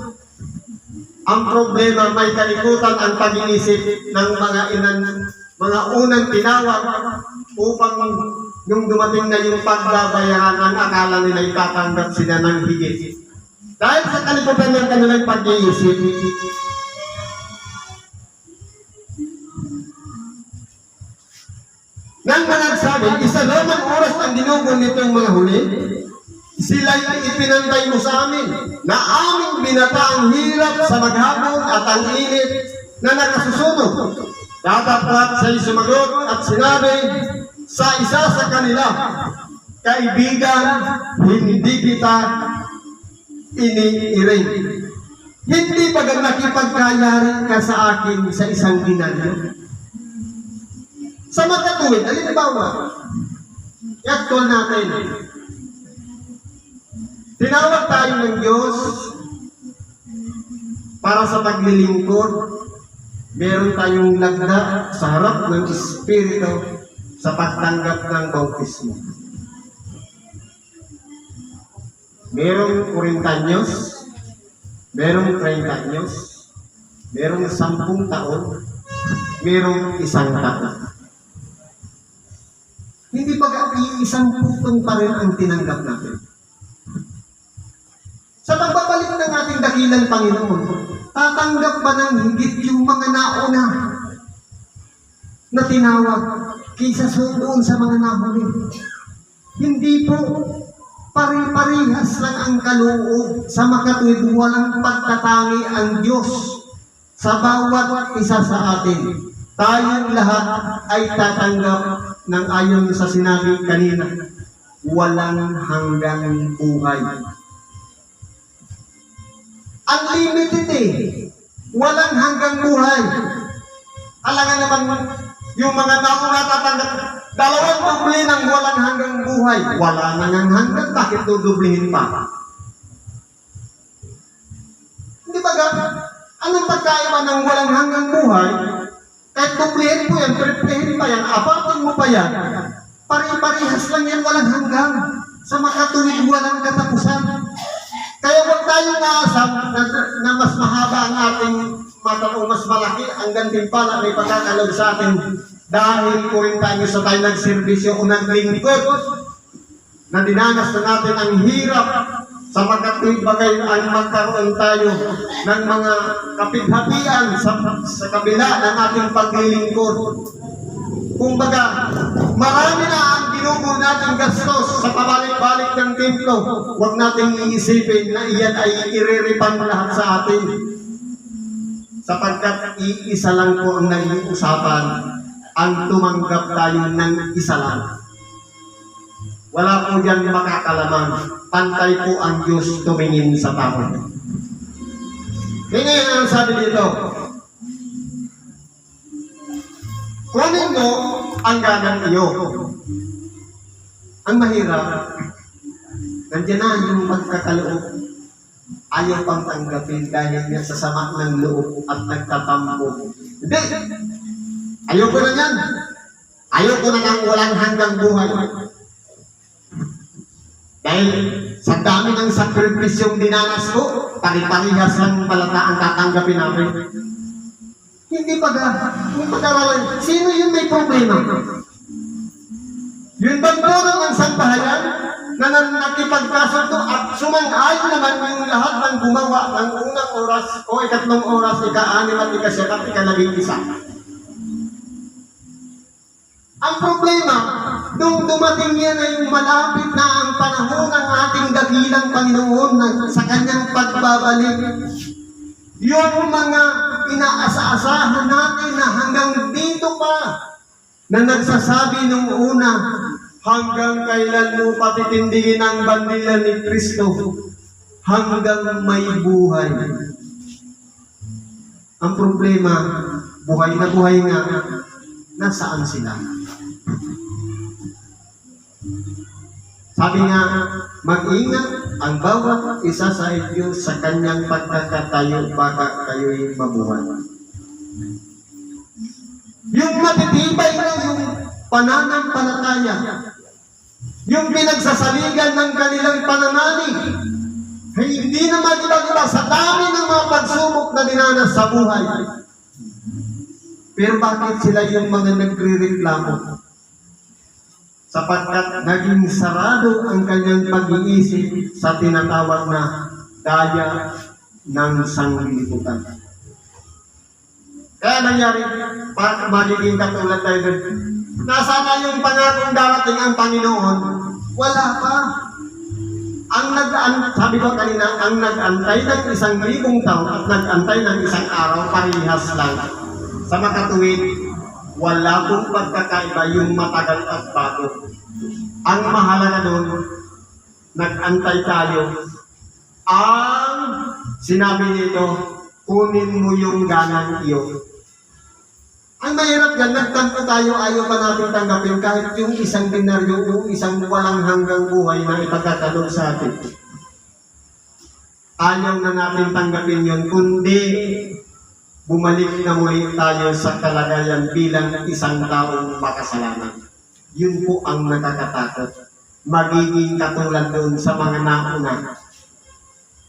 Ang problema, may kalikutan ang pag-iisip ng mga unang tinawag upang yung dumating na yung pagbabayaran, ang akala nila itatanggap sila ng higit. Dahil sa kalibutan ng kanilang pag-iisip, nang managsabi, isa lamang oras ang dinugol nitong mga huli, sila'y ipinantay mo sa amin, na aming binata ang hirap sa maghapon at ang init na nakasusunod. Tataplat sa'y sumagot at sinabi sa isa sa kanila, kaibigan, hindi kita iniiring. Hindi ba nakipagkayari ka sa akin sa isang dinaryo? Sa magkatuwid, halimbawa, i-actual natin. Tinawag tayo ng Diyos para sa paglilingkod. Meron tayong lagda sa harap ng Espiritu sa pagtanggap ng bautismo. Merong 40 anyos, merong 30 anyos, merong 10 taon, merong 1 taon. Hindi ba isang putong pa rin ang tinanggap natin? Sa pagbabalik ng ating dakilang Panginoon, tatanggap ba ng higit yung mga nauna na tinawag kaysa doon sa mga nahuli? Hindi po. Pari-parihas lang ang kaloob sa makatuwid, walang pagtatangi ang Diyos sa bawat isa sa atin. Tayong lahat ay tatanggap ng ayon sa sinabi kanina, walang hanggang buhay. Unlimited walang hanggang buhay. Alangan naman yung mga nauna tatanggap, 2 doble ng walang hanggang buhay. Wala nang hanggang, bakit dudublihin pa? Hindi ba anong pagkaiba ng walang hanggang buhay? Kahit dublihin mo yan, triplehin pa yan, apatin mo pa yan, pari-parihas lang yan, walang hanggang. Sa makatuwid, walang katapusan. Kaya huwag tayong naasam na mas mahaba ang ating mata o mas malaki ang gantimpala may pagkakalog sa atin dahil 40 anyos na tayo nagserbisyo o naglingkod na dinanas na natin ang hirap sa magkatuwid bagay ang magkaroon tayo ng mga kapighatian sa kabila ng ating paglilingkod. Kumbaga, marami na ang ginugol nating gastos sa pabalik-balik ng templo. Huwag nating iisipin na iyan ay iriripan lahat sa atin. Sapagkat iisa lang po ang naging usapan, ang tumanggap tayo ng isa lang. Wala po dyan makakalaman. Pantay po ang Diyos tumingin sa tao. Ngayon ang sabi dito, kunin mo ang ganang iyo. Ang mahirap, nandiyan na yung pagkakaloob. Ayaw pang tanggapin dahil niya sa sama ng loob at nagtatampo. Hindi! Ayaw ko na yan. Ayaw ko na ng walang hanggang buhay. Dahil sa dami ng sakripisyong dinanas ko, pari-parihas lang palata ang tatanggapin namin. Hindi pag-aralan. Sino yung may problema? Yung pagpuro ng sambahayan na nakipagkasundo at sumang-ayon naman yung lahat ng gumawa ng unang oras o ikatlong oras, ika-6 at ika-7 at ika-11. Ang problema, nung dumating yan ay malapit na ang panahon ng ating dakilang Panginoon sa kanyang pagbabalik, yung mga inaasa-asahan natin na hanggang dito pa, na nagsasabi nung una, hanggang kailan mo patitindigin ang bandila ni Kristo, hanggang may buhay. Ang problema, buhay na buhay nga, nasaan sila? Sabi nga, mag-ingat ang bawat isa sa inyo sa kanyang pagkakatayo baka kayo'y mabuhay. Yung matitibay na yung pananampalataya, yung pinagsasaligan ng kanilang pananalig, ay hindi naman iba-iba sa dami ng mga pagsubok na dinanas sa buhay. Pero bakit sila yung mga nagre-reklamo? Sapagkat naging sarado ang kanyang pag-iisip sa tinatawag na daya ng sanglibutan. Kaya nangyari, magiging katulad tayo doon. Nasaan yung pangakong darating ang Panginoon? Wala pa. Sabi ko kanina, ang nag-antay ng 1,000 taon at nag-antay ng 1 araw, parehas lang. Sa makatuwid, wala pong pagkakaiba yung matagal at bago. Ang mahalaga doon, nag-antay tayo. Ang sinabi nito, kunin mo yung ganang iyo. Ang mahirap yan, nagtampo tayo, ayaw pa natin tanggapin kahit yung 1 denaryo, yung isang walang hanggang buhay na ipagkakalog sa atin. Ayaw na natin tanggapin yun, kundi bumalik na muli tayo sa kalagayan bilang isang taong makasalanan. Yun po ang nakakatakot. Magiging katulad doon sa mga nauna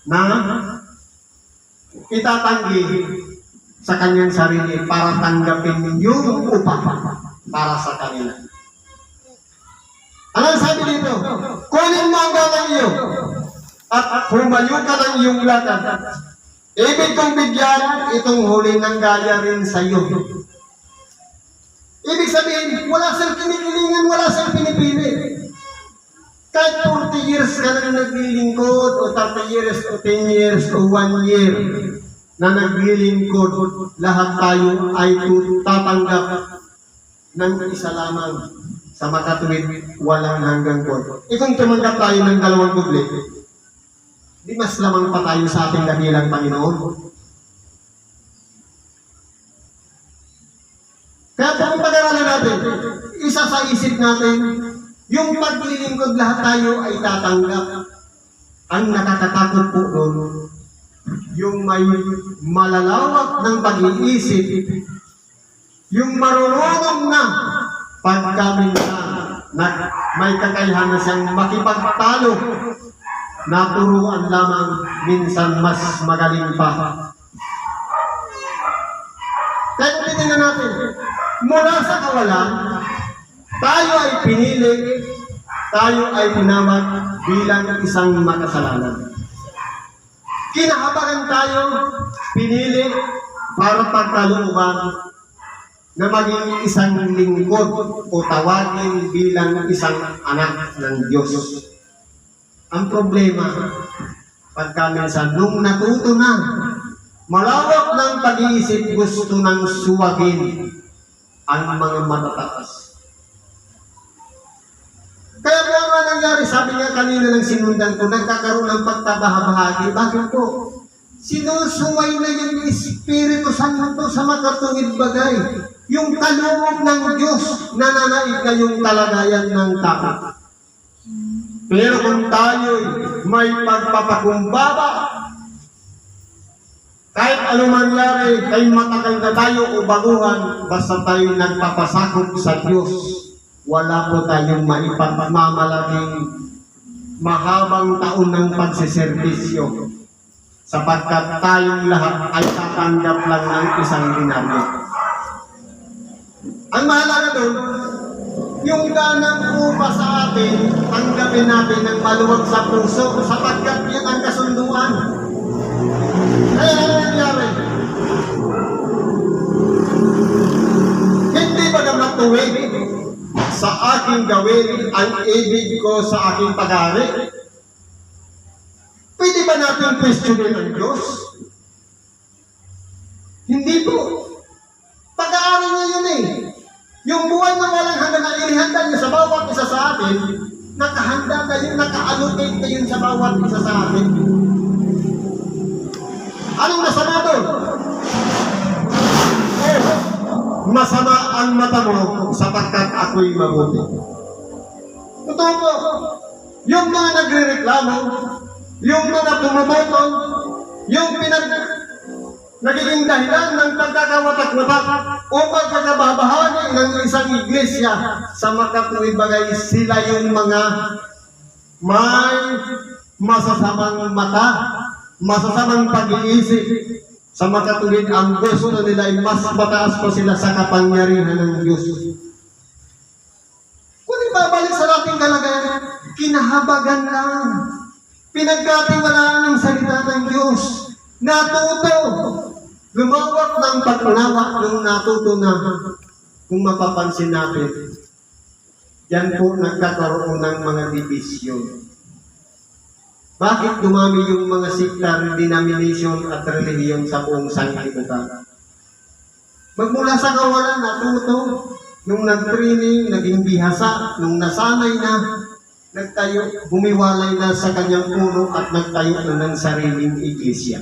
na itatanggi sa kanyang sarili para tanggapin yung upah para sa kanila. Ano sabi dito? Kunin mo ang ganang iyo at humayo ka ng iyong lakad. Ibig kong bigyan itong huli ng gaya rin sa iyo. Ibig sabihin, wala siyang kinikilingan, wala siyang pinipili. Kahit 40 years ka na naglilingkod, o 30 years, o 10 years, o 1 year na naglilingkod, lahat tayo ay tatanggap ng isa lamang sa makatuwid, walang hanggang po. Kung tumanggap tayo ng 2 doble, di mas lamang pa tayo sa ating dakilang Panginoon. Kaya kung pag-aralan natin, isa sa isip natin, yung paglilingkod lahat tayo ay tatanggap. Ang nakakatakot po doon, yung may malalawak ng pag-iisip, yung marunong na pagkamin na may kakayahan na siyang makipagtalo, naturuan lamang minsan mas magaling pa. Kaya kung titignan natin, mula sa kawalan, tayo ay pinili, tayo ay tinawag bilang isang makasalanan. Kinahabagan tayo, pinili para pagkalooban na maging isang lingkod o tawagin bilang isang anak ng Diyos. Ang problema, pagka minsan nung natuto na, malawak ng pag-iisip, gusto ng suwagin ang mga matataas. Kaya po ang nangyari, sabi nga kanina ng sinundan ko, nagkakaroon ng pagtabahagi. Bakit po? Sinusuway na yung Espiritu Santo sa makatuwid bagay. Yung kaloob ng Diyos, nananaig na yung kalagayan ng tao. Pero kung tayo'y may pagpapakumbaba, kahit ano mangyari, kay matagal na tayo o baguhan, basta tayo nagpapasakop sa Diyos, wala po tayong maipagmamalaging mahabang taon ng pagsiservisyo sapagkat tayong lahat ay tatanggap lang ng 1 denaryo. Ang mahalaga doon, yung ganang upa sa atin, tanggapin natin ng maluwag sa puso sapagkat yan ang kasunduan. Kaya ano nangyari? Hindi ba naman tuwid sa aking gawin ang ibig ko sa aking pag-ari? Pwede ba natin questionin ang Diyos? Hindi po. Pag-aari niya yun eh. Yung buhay na walang hanggan na inihanda niya sa bawat isa sa atin, nakahanda kayo, naka-allocate kayo sa bawat isa sa atin. Anong masama doon? Masama ang mata mo sapagkat ako'y mabuti. Totoo po, yung mga nagre-reklamo, yung mga tumututol, yung nagiging dahilan ng pagkakawatak-watak o pagkakababahagi ng isang iglesia sa makatuwid bagay, sila yung mga may masasamang mata, masasamang pag-iisip. Sa makatuwid, ang gusto nila ay mas mataas pa sila sa kapangyarihan ng Diyos. Kung ibabalik sa ating kalagayan, kinahabagan lang. Pinagkatiwalaan ng salita ng Diyos. Natuto. Lumawak ng pag-unawa nung natuto na, kung mapapansin natin, yan po nagkakaroon ng mga divisyon. Bakit dumami yung mga sektar, denomination at relihiyon sa buong sanglibutan? Magmula sa kawalan, natuto, nung nag-training, naging bihasa, nung nasanay na, nagtayo, bumiwalay na sa kanyang puno at nagtayo na ng sariling iglesia.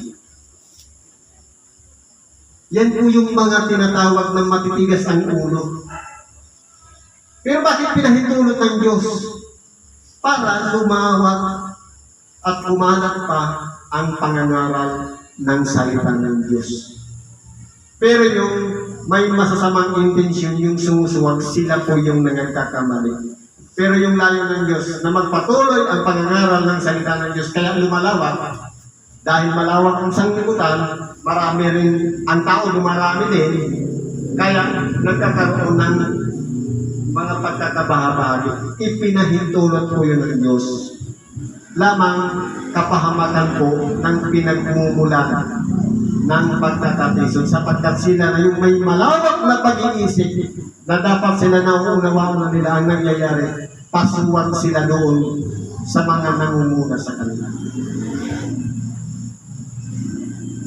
Yan po yung mga tinatawag ng matitigas ang ulo. Pero bakit pinahintulot ng Diyos? Para lumawak at umanat pa ang pangangaral ng salita ng Diyos. Pero yung may masasamang intensyon, yung sumusuwag, sila po yung nagkakamali. Pero yung layo ng Diyos na magpatuloy ang pangangaral ng salita ng Diyos, kaya lumalawak. Dahil malawak ang sanglibutan, marami rin, ang tao dumarami din, kaya nagkakaroon ng mga pagkakabahabagi. Ipinahintulot po yun ng Diyos. Lamang kapahamakan po ng pinagmumulan ng pagkakatisod sapagkat sila na yung may malawak na pag-iisip na dapat sila nauunawaan na nila ang nangyayari, pasuwag sila doon sa mga nangunguna sa kanila.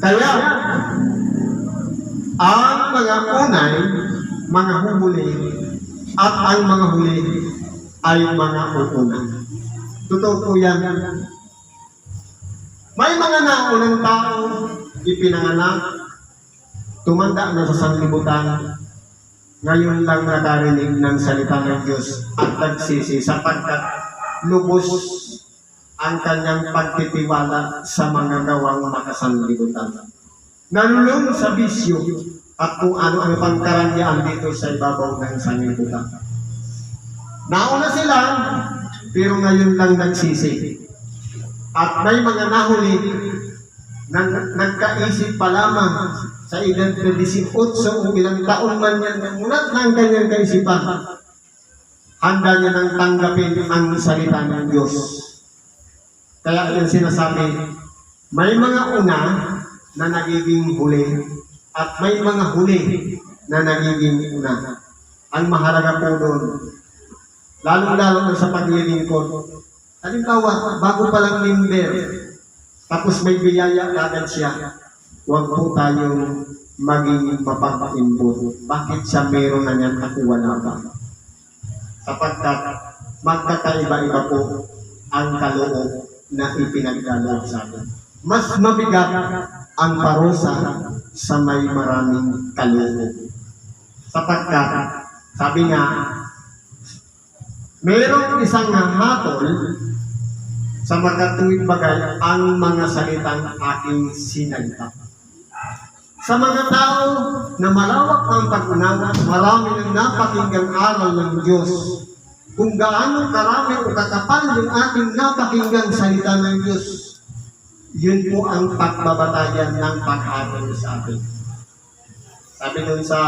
Kaya, ang mga unay, mga huli, at ang mga huli ay mga uuna. Totoo po yan. May mga naunang tao, ipinanganak, tumanda na sa sanglibutan, ngayon lang nakarinig ng salita ng Diyos at nagsisi sapagkat lubos ang kanyang pagtitiwala sa mga gawang makasanlibutan. Nalulong sa bisyo at kung ano-ano pang karangyaan dito sa ibabaw ng sanlibutan. Nauna sila, pero ngayon lang nagsisi. At may mga nahuli na nagkaisip pa lamang sa edad na 18 o ilang taon man yan, namulat na ang kanyang kaisipan. Handa niya nang tanggapin ang salita ng Diyos. Kaya yung sinasabi, may mga una na nagiging huli at may mga huli na nagiging una. Ang mahalaga po doon, lalong-lalo sa paglilingkod. Halimbawa, bago pa lang member, tapos may biyaya agad siya, huwag po tayong maging mapagpaimbot. Bakit siya meron na niyan at wala pa? Sapagkat magkakaiba-iba po ang kaloob na ipinagdaloob sa atin. Mas mabigat ang parusa sa may maraming kaloob. Sapagkat, sabi nga, mayroong isang hatol sa magkatuwid bagay ang mga salitang aking sinalita. Sa mga tao na malawak ng pag-unawa, marami ng napakinggang aral ng Diyos. Kung gaano karami o kakapal yung ating napakinggang salita ng Diyos, yun po ang pagbabatayan ng pag-aral sa atin. Sabi nun sa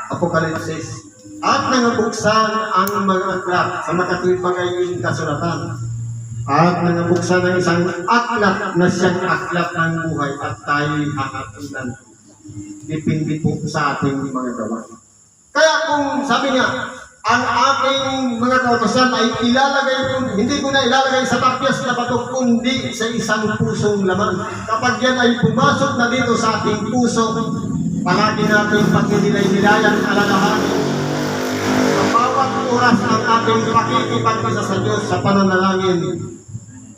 Apokalipsis, at nangabuksan ang mga aklat sa makatuwid bagay yung kasulatan. At nangabuksan ng isang aklat na siyang aklat ng buhay at tayo'y hahatulan. Depende po sa ating mga gawa. Kaya kung sabi niya, ang aking mga kautosan ay ilalagay ko, hindi ko na ilalagay sa tapyas na bato, kundi sa isang pusong laman. Kapag yan ay pumasok na dito sa ating puso, palagi natin pag-nilay-nilayan, alalahanin. Sa bawat oras ang ating pakikipag-isa sa Diyos sa pananalangin,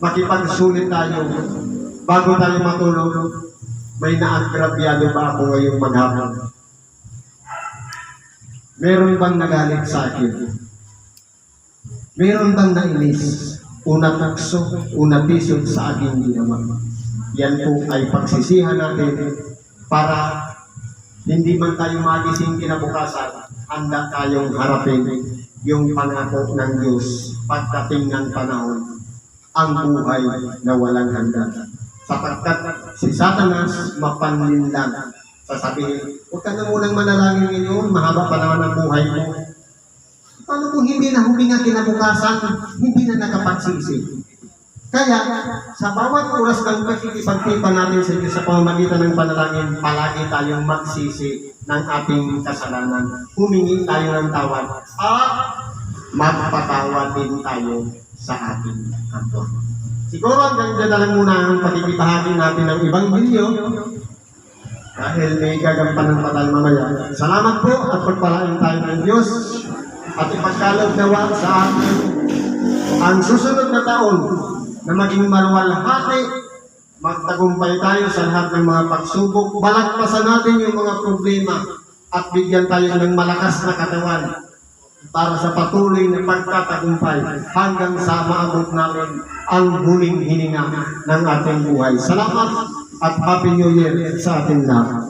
makipagsulit tayo bago tayo matulog. May naagrabyado ba ako ngayong maghapon? Meron bang nagalit sa akin? Meron bang nainis? Una takso, una tisod sa aking ginawa. Yan po ay pagsisihan natin para hindi man tayo magising kinabukasan, handa tayong harapin yung pangako ng Diyos pagdating ng panahon, ang buhay na walang hanggan. Sapagkat si Satanas mapanlinlang. Sasabihin, huwag ka na munang manalangin ngayon, mahaba pa naman ang buhay mo. Paano kung hindi na huminga kinabukasan, hindi na nakapagsisi? Kaya, sa bawat oras ng pakikipagtipan natin sa Diyos sa pamamagitan ng panalangin, palagi tayong magsisi ng ating kasalanan. Humingi tayo ng tawad at magpatawad din tayo sa ating kapwa. Siguro hanggang dyan na lang muna ang pakikibahagi natin ng ibang video dahil may gagampanan pa tayo mamaya. Salamat po at pagpalain tayo ng Diyos at ipagkaloob nawa sa atin ang susunod na taon na maging maluwalhati, magtagumpay tayo sa lahat ng mga pagsubok, balagpasan natin yung mga problema at bigyan tayo ng malakas na katawan para sa patuloy na pagtatagumpay hanggang sa maabot namin ang huling hininga ng ating buhay. Salamat at Happy New Year sa ating lahat.